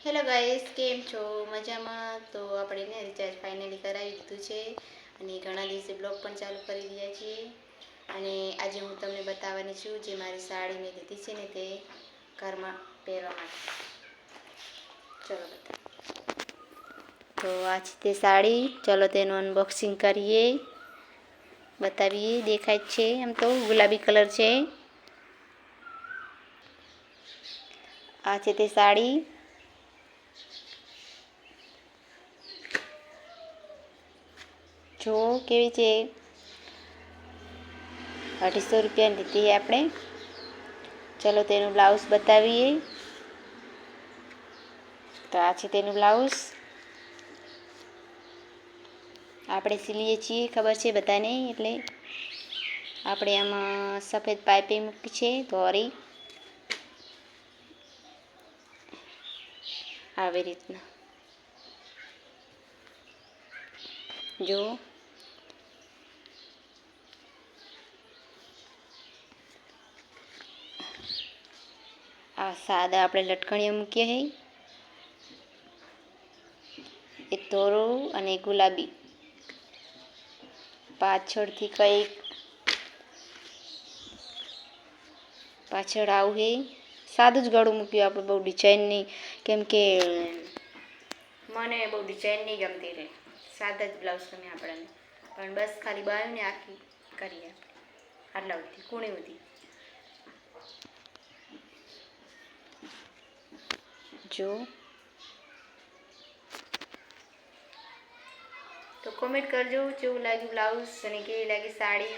Hello guys, કેમ છો? મજામાં? તો આપણે રિચાર્જ ફાઇનલી કરાવી દીધું છે અને ઘણા દિવસે બ્લોગ પણ ચાલુ કરી રહ્યા છીએ. અને આજે હું તમને બતાવવાની છું જે મારી સાડી મેં લીધી છે ને તે ઘરમાં પહેરવા માટે. ચલો બતાવો. તો આ છે તે સાડી. ચલો તેનું અનબોક્સિંગ કરીએ, બતાવીએ. દેખાય છે એમ તો ગુલાબી કલર છે. આ છે તે સાડી. જો કેવી છે. 250 રૂપિયાની લીધી આપણે. ચલો તેનું બ્લાઉઝ બતાવીએ. તો આ છે તેનું બ્લાઉઝ. આપણે સીલીએ છીએ, ખબર છે બધાને, એટલે આપણે આમાં સફેદ પાઇપિંગ મૂકી છે ધોરી આવી રીતના. જો આ સાદા આપણે લટકણીઓ મૂકીએ હે, એક ધોરો અને ગુલાબી. પાછળથી કંઈક પાછળ આવું હે. સાદું જ ગળું મૂક્યું આપણે, બહુ ડિઝાઇન નહીં, કેમ કે મને બહુ ડિઝાઇન નહીં ગમતી, એટલે સાદા જ બ્લાઉઝ ગમે આપણને. પણ બસ ખાલી બાયુને આખી કરીએ આપણે, આટલા સુધી કૂણી સુધી. જો તો કોમેન્ટ કરજો કેવું લાગ્યું બ્લાઉઝ અને કેવી લાગી સાડી.